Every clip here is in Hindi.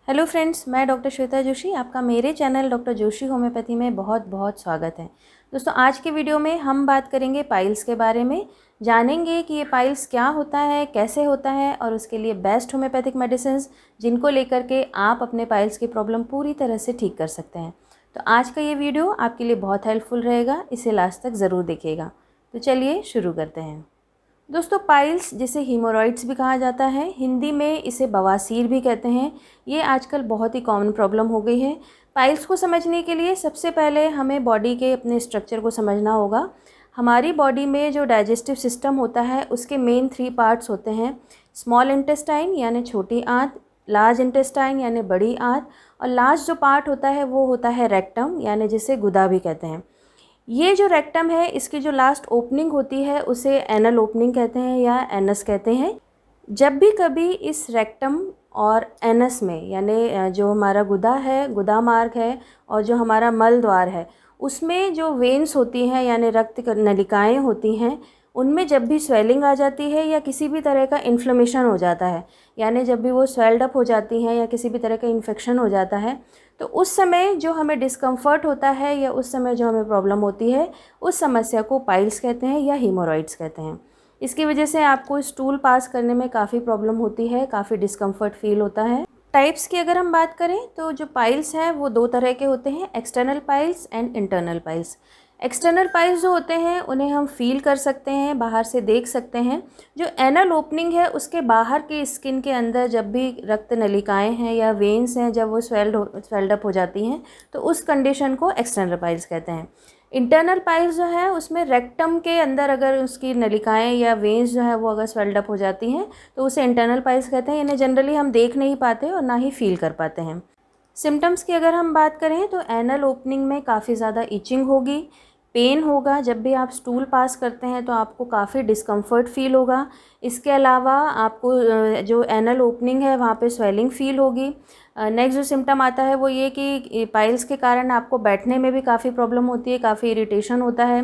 हेलो फ्रेंड्स, मैं डॉक्टर श्वेता जोशी। आपका मेरे चैनल डॉक्टर जोशी होम्योपैथी में बहुत बहुत स्वागत है। दोस्तों, आज के वीडियो में हम बात करेंगे पाइल्स के बारे में। जानेंगे कि ये पाइल्स क्या होता है, कैसे होता है और उसके लिए बेस्ट होम्योपैथिक मेडिसिन्स जिनको लेकर के आप अपने पाइल्स की प्रॉब्लम पूरी तरह से ठीक कर सकते हैं। तो आज का ये वीडियो आपके लिए बहुत हेल्पफुल रहेगा, इसे लास्ट तक ज़रूर देखिएगा। तो चलिए शुरू करते हैं। दोस्तों, पाइल्स जिसे हीमोरॉइड्स भी कहा जाता है, हिंदी में इसे बवासीर भी कहते हैं। ये आजकल बहुत ही कॉमन प्रॉब्लम हो गई है। पाइल्स को समझने के लिए सबसे पहले हमें बॉडी के अपने स्ट्रक्चर को समझना होगा। हमारी बॉडी में जो डाइजेस्टिव सिस्टम होता है उसके मेन 3 पार्ट्स होते हैं। स्मॉल इंटेस्टाइन यानी छोटी आंत, लार्ज इंटेस्टाइन यानी बड़ी आंत, और लास्ट जो पार्ट होता है वो होता है रेक्टम यानी जिसे गुदा भी कहते हैं। ये जो रेक्टम है, इसकी जो लास्ट ओपनिंग होती है उसे एनल ओपनिंग कहते हैं या एनस कहते हैं। जब भी कभी इस रेक्टम और एनस में यानी जो हमारा गुदा है, गुदा मार्ग है, और जो हमारा मल द्वार है उसमें जो वेन्स होती हैं यानी रक्त नलिकाएं होती हैं, उनमें जब भी स्वेलिंग आ जाती है या किसी भी तरह का इन्फ्लेमेशन हो जाता है, यानी जब भी वो स्वेल्ड अप हो जाती हैं या किसी भी तरह का इन्फेक्शन हो जाता है, तो उस समय जो हमें डिस्कम्फर्ट होता है या उस समय जो हमें प्रॉब्लम होती है, उस समस्या को पाइल्स कहते हैं या हीमोरॉइड्स कहते हैं। इसकी वजह से आपको स्टूल पास करने में काफ़ी प्रॉब्लम होती है, काफ़ी डिस्कम्फर्ट फील होता है। टाइप्स की अगर हम बात करें तो जो पाइल्स हैं वो 2 तरह के होते हैं, external piles and internal piles. External piles जो होते हैं उन्हें हम फील कर सकते हैं, बाहर से देख सकते हैं। जो एनल ओपनिंग है उसके बाहर की स्किन के अंदर जब भी रक्त नलिकाएं हैं या वेन्स हैं, जब वो स्वेल्ड अप हो जाती हैं, तो उस कंडीशन को एक्सटर्नल पाइल्स कहते हैं। इंटरनल पाइल्स जो है उसमें रेक्टम के अंदर अगर उसकी नलिकाएं या वेन्स जो है वो अगर स्वेल्ड अप हो जाती हैं तो उसे इंटरनल पाइल्स कहते हैं। इन्हें जनरली हम देख नहीं पाते और ना ही फील कर पाते हैं। सिम्टम्स की अगर हम बात करें तो एनल ओपनिंग में काफ़ी ज़्यादा इचिंग होगी, पेन होगा। जब भी आप स्टूल पास करते हैं तो आपको काफ़ी डिस्कम्फर्ट फील होगा। इसके अलावा आपको जो एनल ओपनिंग है वहाँ पे स्वेलिंग फील होगी। नेक्स्ट जो सिम्टम आता है वो ये कि पाइल्स के कारण आपको बैठने में भी काफ़ी प्रॉब्लम होती है, काफ़ी इरिटेशन होता है।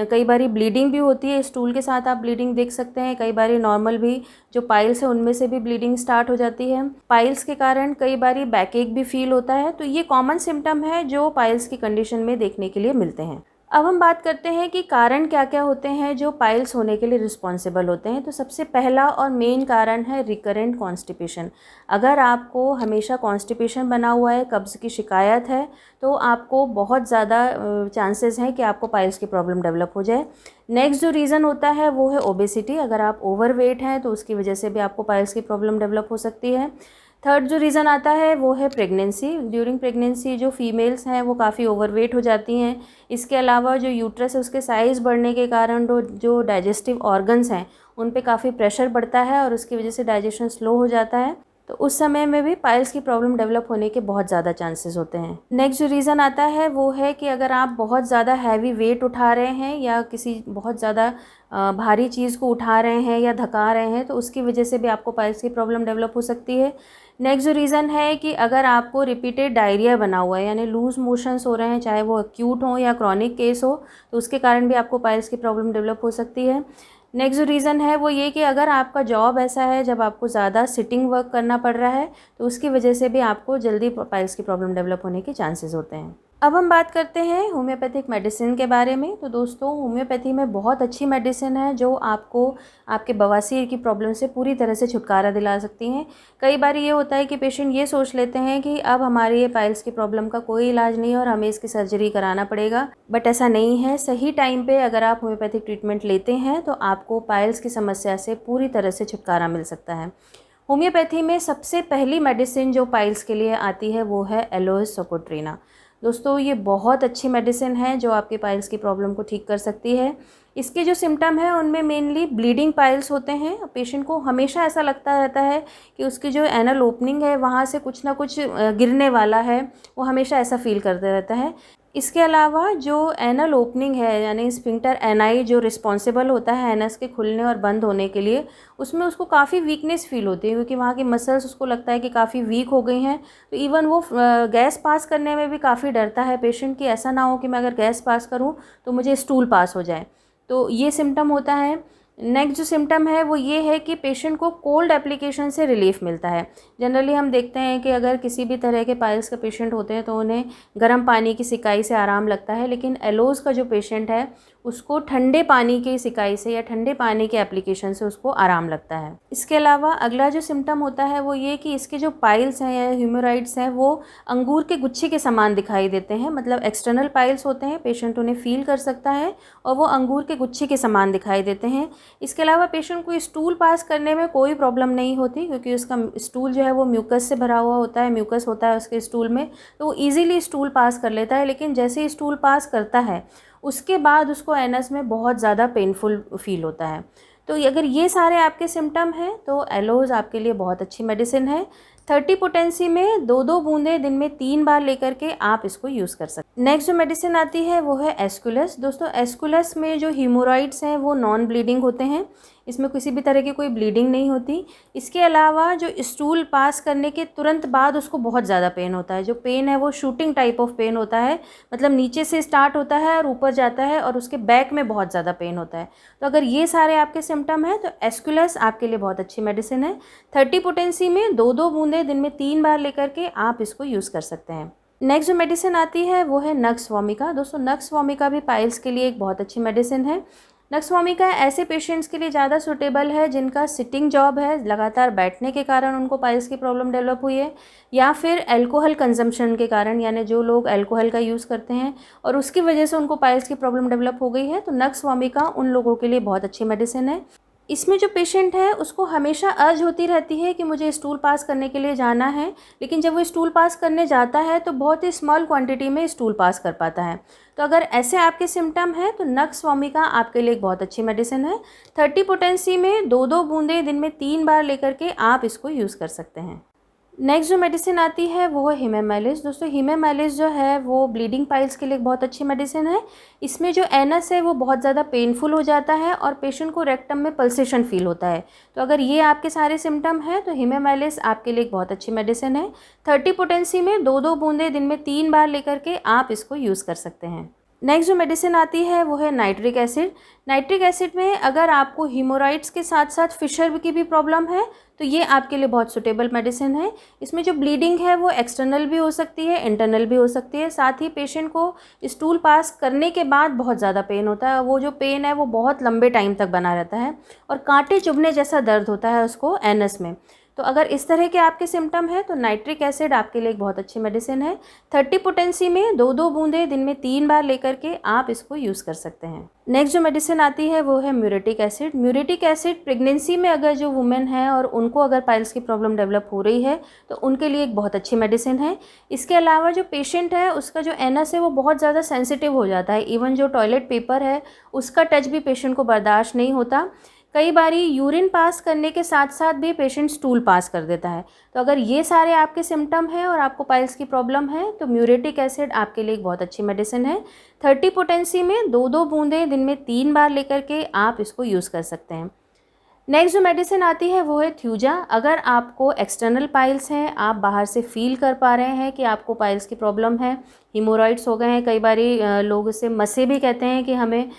कई बारी ब्लीडिंग भी होती है, स्टूल के साथ आप ब्लीडिंग देख सकते हैं। कई बारी नॉर्मल भी जो पाइल्स है उनमें से भी ब्लीडिंग स्टार्ट हो जाती है। पाइल्स के कारण कई बारी बैक एक भी फील होता है। तो ये कॉमन सिम्टम है जो पाइल्स की कंडीशन में देखने के लिए मिलते हैं। अब हम बात करते हैं कि कारण क्या क्या होते हैं जो पाइल्स होने के लिए रिस्पॉन्सिबल होते हैं। तो सबसे पहला और मेन कारण है रिकरेंट कॉन्स्टिपेशन। अगर आपको हमेशा कॉन्स्टिपेशन बना हुआ है, कब्ज़ की शिकायत है, तो आपको बहुत ज़्यादा चांसेस हैं कि आपको पाइल्स की प्रॉब्लम डेवलप हो जाए। नेक्स्ट जो रीज़न होता है वो है ओबेसिटी। अगर आप ओवरवेट हैं तो उसकी वजह से भी आपको पाइल्स की प्रॉब्लम डेवलप हो सकती है। थर्ड जो रीज़न आता है वो है प्रेगनेंसी। ड्यूरिंग प्रेगनेंसी जो फीमेल्स हैं वो काफ़ी ओवरवेट हो जाती हैं। इसके अलावा जो यूट्रस है उसके साइज़ बढ़ने के कारण जो डाइजेस्टिव ऑर्गन्स हैं उन पे काफ़ी प्रेशर बढ़ता है और उसकी वजह से डाइजेशन स्लो हो जाता है। तो उस समय में भी पाइल्स की प्रॉब्लम डेवलप होने के बहुत ज़्यादा चांसेस होते हैं। नेक्स्ट जो रीज़न आता है वो है कि अगर आप बहुत ज़्यादा हैवी वेट उठा रहे हैं या किसी बहुत ज़्यादा भारी चीज़ को उठा रहे हैं या धका रहे हैं, तो उसकी वजह से भी आपको पाइल्स की प्रॉब्लम डेवलप हो सकती है। नेक्स्ट जो रीज़न है कि अगर आपको रिपीटेड डायरिया बना हुआ है यानी लूज़ मोशंस हो रहे हैं, चाहे वो एक्यूट हो या क्रॉनिक केस हो, तो उसके कारण भी आपको पाइल्स की प्रॉब्लम डेवलप हो सकती है। नेक्स्ट जो रीज़न है वो ये कि अगर आपका जॉब ऐसा है जब आपको ज़्यादा सिटिंग वर्क करना पड़ रहा है, तो उसकी वजह से भी आपको जल्दी पाइल्स की प्रॉब्लम डेवलप होने के चांसेस होते हैं। अब हम बात करते हैं होम्योपैथिक मेडिसिन के बारे में। तो दोस्तों, होम्योपैथी में बहुत अच्छी मेडिसिन है जो आपको आपके बवासीर की प्रॉब्लम से पूरी तरह से छुटकारा दिला सकती हैं। कई बार ये होता है कि पेशेंट ये सोच लेते हैं कि अब हमारी ये पाइल्स की प्रॉब्लम का कोई इलाज नहीं है और हमें इसकी सर्जरी कराना पड़ेगा, बट ऐसा नहीं है। सही टाइम पे अगर आप होम्योपैथिक ट्रीटमेंट लेते हैं तो आपको पाइल्स की समस्या से पूरी तरह से छुटकारा मिल सकता है। होम्योपैथी में सबसे पहली मेडिसिन जो पाइल्स के लिए आती है वो है एलोस सोकोट्रीना। दोस्तों, ये बहुत अच्छी मेडिसिन है जो आपके पाइल्स की प्रॉब्लम को ठीक कर सकती है। इसके जो सिम्टम है उनमें मेनली ब्लीडिंग पाइल्स होते हैं। पेशेंट को हमेशा ऐसा लगता रहता है कि उसकी जो एनल ओपनिंग है वहाँ से कुछ ना कुछ गिरने वाला है, वो हमेशा ऐसा फील करते रहता है। इसके अलावा जो एनल ओपनिंग है यानी स्फिंक्टर एनाई जो रिस्पॉन्सिबल होता है एनस के खुलने और बंद होने के लिए, उसमें उसको काफ़ी वीकनेस फील होती है क्योंकि वहाँ की मसल्स उसको लगता है कि काफ़ी वीक हो गई हैं। तो इवन वो गैस पास करने में भी काफ़ी डरता है पेशेंट कि ऐसा ना हो कि मैं अगर गैस पास करूँ तो मुझे स्टूल पास हो जाए। तो ये सिम्टम होता है। नेक्स्ट जो सिम्टम है वो ये है कि पेशेंट को कोल्ड एप्लीकेशन से रिलीफ मिलता है। जनरली हम देखते हैं कि अगर किसी भी तरह के पाइल्स के पेशेंट होते हैं तो उन्हें गर्म पानी की सिकाई से आराम लगता है, लेकिन एलोज का जो पेशेंट है उसको ठंडे पानी की सिकाई से या ठंडे पानी के एप्लीकेशन से उसको आराम लगता है। इसके अलावा अगला जो सिम्टम होता है वो ये कि इसके जो पाइल्स हैं या ह्यूमरॉइड्स हैं वो अंगूर के गुच्छे के समान दिखाई देते हैं। मतलब एक्सटर्नल पाइल्स होते हैं, पेशेंट उन्हें फील कर सकता है और वो अंगूर के गुच्छे के समान दिखाई देते हैं। इसके अलावा पेशेंट को स्टूल पास करने में कोई प्रॉब्लम नहीं होती, क्योंकि उसका स्टूल जो है वो म्यूकस से भरा हुआ होता है, म्यूकस होता है उसके स्टूल में, तो वो ईजिली स्टूल पास कर लेता है। लेकिन जैसे ही स्टूल पास करता है उसके बाद उसको एनस में बहुत ज़्यादा पेनफुल फील होता है। तो अगर ये सारे आपके सिम्टम हैं तो एलोज आपके लिए बहुत अच्छी मेडिसिन है। 30 पोटेंसी में 2-2 बूंदें दिन में 3 बार लेकर के आप इसको यूज़ कर सकते हैं। नेक्स्ट जो मेडिसिन आती है वो है एस्कुलस। दोस्तों एस्कुलस में जो हीमोरॉइड्स हैं वो नॉन ब्लीडिंग होते हैं, इसमें किसी भी तरह की कोई ब्लीडिंग नहीं होती। इसके अलावा जो स्टूल पास करने के तुरंत बाद उसको बहुत ज़्यादा पेन होता है। जो पेन है वो शूटिंग टाइप ऑफ पेन होता है, मतलब नीचे से स्टार्ट होता है और ऊपर जाता है और उसके बैक में बहुत ज़्यादा पेन होता है। तो अगर ये सारे आपके सिम्टम हैं तो एस्कुलस आपके लिए बहुत अच्छी मेडिसिन है। 30 पोटेंसी में 2-2 बूंदें दिन में 3 बार लेकर के आप इसको यूज़ कर सकते हैं। नेक्स्ट जो मेडिसिन आती है वो है नक्स वोमिका। दोस्तों नक्स वोमिका भी पाइल्स के लिए एक बहुत अच्छी मेडिसिन है। नक्स वोमिका ऐसे पेशेंट्स के लिए ज़्यादा सूटेबल है जिनका सिटिंग जॉब है, लगातार बैठने के कारण उनको पाइल्स की प्रॉब्लम डेवलप हुई है, या फिर अल्कोहल कंजम्पशन के कारण, यानी जो लोग अल्कोहल का यूज़ करते हैं और उसकी वजह से उनको पाइल्स की प्रॉब्लम डेवलप हो गई है, तो नक्स वोमिका उन लोगों के लिए बहुत अच्छी मेडिसिन है। इसमें जो पेशेंट है उसको हमेशा अर्ज होती रहती है कि मुझे स्टूल पास करने के लिए जाना है, लेकिन जब वो स्टूल पास करने जाता है तो बहुत ही स्मॉल क्वांटिटी में स्टूल पास कर पाता है। तो अगर ऐसे आपके सिम्टम हैं तो नक्स वोमिका आपके लिए एक बहुत अच्छी मेडिसिन है। 30 पोटेंसी में 2-2 बूंदें दिन में 3 बार लेकर के आप इसको यूज़ कर सकते हैं। नेक्स्ट जो मेडिसिन आती है वो है हिमेमैलिस। दोस्तों हिमेमैलिस जो है वो ब्लीडिंग पाइल्स के लिए एक बहुत अच्छी मेडिसिन है। इसमें जो एनस है वो बहुत ज़्यादा पेनफुल हो जाता है और पेशेंट को रेक्टम में पल्सेशन फील होता है। तो अगर ये आपके सारे सिम्टम हैं तो हिमेमैलिस आपके लिए एक बहुत अच्छी मेडिसिन है। 30 पोटेंसी में 2-2 बूंदें दिन में 3 बार लेकर के आप इसको यूज़ कर सकते हैं। नेक्स्ट जो मेडिसिन आती है वो है नाइट्रिक एसिड। नाइट्रिक एसिड में अगर आपको हीमोरॉइड्स के साथ साथ फिशर की भी प्रॉब्लम है तो ये आपके लिए बहुत सुटेबल मेडिसिन है। इसमें जो ब्लीडिंग है वो एक्सटर्नल भी हो सकती है, इंटरनल भी हो सकती है। साथ ही पेशेंट को स्टूल पास करने के बाद बहुत ज़्यादा पेन होता है, वो जो पेन है वो बहुत लंबे टाइम तक बना रहता है और कांटे चुभने जैसा दर्द होता है उसको एनस में। तो अगर इस तरह के आपके सिम्टम हैं तो नाइट्रिक एसिड आपके लिए एक बहुत अच्छी मेडिसिन है। 30 पोटेंसी में 2-2 बूंदें दिन में 3 बार लेकर के आप इसको यूज़ कर सकते हैं। नेक्स्ट जो मेडिसिन आती है वो है muriatic acid. Muriatic acid pregnancy में अगर जो वुमेन है और उनको अगर पाइल्स की प्रॉब्लम डेवलप हो रही है तो उनके लिए एक बहुत अच्छी मेडिसिन है। इसके अलावा जो पेशेंट है उसका जो एनस है वो बहुत ज़्यादा सेंसिटिव हो जाता है, इवन जो टॉयलेट पेपर है उसका टच भी पेशेंट को बर्दाश्त नहीं होता। कई बारी यूरिन पास करने के साथ साथ भी पेशेंट स्टूल पास कर देता है। तो अगर ये सारे आपके सिम्टम हैं और आपको पाइल्स की प्रॉब्लम है तो म्यूरेटिक एसिड आपके लिए एक बहुत अच्छी मेडिसिन है। 30 पोटेंसी में 2-2 बूंदें दिन में 3 बार लेकर के आप इसको यूज़ कर सकते हैं। नेक्स्ट जो मेडिसिन आती है वो है थ्यूजा। अगर आपको एक्सटर्नल पाइल्स हैं, आप बाहर से फील कर पा रहे हैं कि आपको पाइल्स की प्रॉब्लम है, हीमोरॉइड्स हो गए हैं, कई बारी लोग इसे मसे भी कहते हैं कि हमें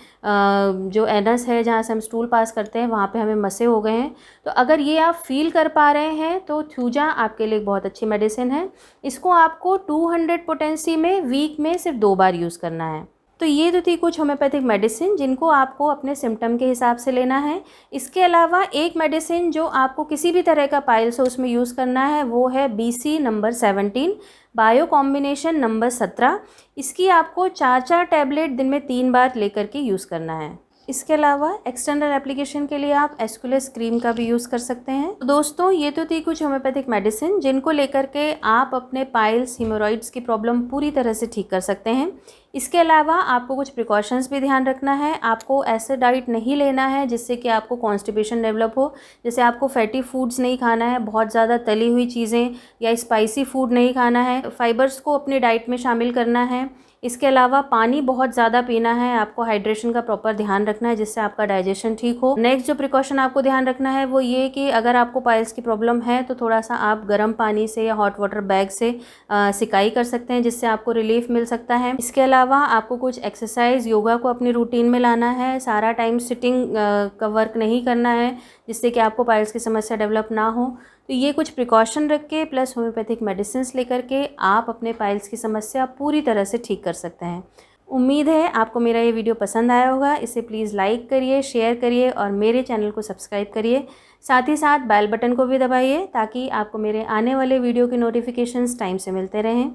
जो एनस है जहाँ से हम स्टूल पास करते हैं वहाँ पे हमें मसे हो गए हैं, तो अगर ये आप फील कर पा रहे हैं तो थ्यूजा आपके लिए बहुत अच्छी मेडिसिन है। इसको आपको 200 पोटेंसी में वीक में सिर्फ 2 बार यूज़ करना है। तो ये तो थी कुछ होम्योपैथिक मेडिसिन जिनको आपको अपने सिम्टम के हिसाब से लेना है। इसके अलावा एक मेडिसिन जो आपको किसी भी तरह का पाइल्स हो उसमें यूज़ करना है वो है BC number 17 bio combination number 17। इसकी आपको 4-4 टैबलेट दिन में 3 बार लेकर के यूज़ करना है। इसके अलावा एक्सटर्नल एप्लीकेशन के लिए आप एस्कुलस क्रीम का भी यूज़ कर सकते हैं। तो दोस्तों ये तो थी कुछ होम्योपैथिक मेडिसिन जिनको लेकर के आप अपने पाइल्स हीमोरॉइड्स की प्रॉब्लम पूरी तरह से ठीक कर सकते हैं। इसके अलावा आपको कुछ प्रिकॉशंस भी ध्यान रखना है। आपको ऐसे डाइट नहीं लेना है जिससे कि आपको कॉन्स्टिपेशन डेवलप हो। जैसे आपको फैटी फूड्स नहीं खाना है, बहुत ज़्यादा तली हुई चीज़ें या स्पाइसी फूड नहीं खाना है। फाइबर्स को अपनी डाइट में शामिल करना है। इसके अलावा पानी बहुत ज़्यादा पीना है, आपको हाइड्रेशन का प्रॉपर ध्यान रखना है जिससे आपका डाइजेशन ठीक हो। नेक्स्ट जो प्रिकॉशन आपको ध्यान रखना है वो ये कि अगर आपको पाइल्स की प्रॉब्लम है तो थोड़ा सा आप गर्म पानी से या हॉट वाटर बैग से सिकाई कर सकते हैं, जिससे आपको रिलीफ मिल सकता है। इसके अलावा आपको कुछ एक्सरसाइज, योगा को अपनी रूटीन में लाना है। सारा टाइम सिटिंग का वर्क नहीं करना है जिससे कि आपको पाइल्स की समस्या डेवलप ना हो। तो ये कुछ प्रिकॉशन रख के प्लस होम्योपैथिक मेडिसिन लेकर के आप अपने पाइल्स की समस्या पूरी तरह से ठीक कर सकते हैं। उम्मीद है आपको मेरा ये वीडियो पसंद आया होगा। इसे प्लीज़ लाइक करिए, शेयर करिए और मेरे चैनल को सब्सक्राइब करिए। साथ ही साथ बेल बटन को भी दबाइए ताकि आपको मेरे आने वाले वीडियो की नोटिफिकेशंस टाइम से मिलते रहें।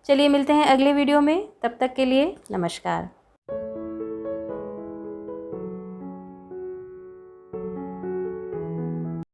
चलिए मिलते हैं अगले वीडियो में, तब तक के लिए नमस्कार।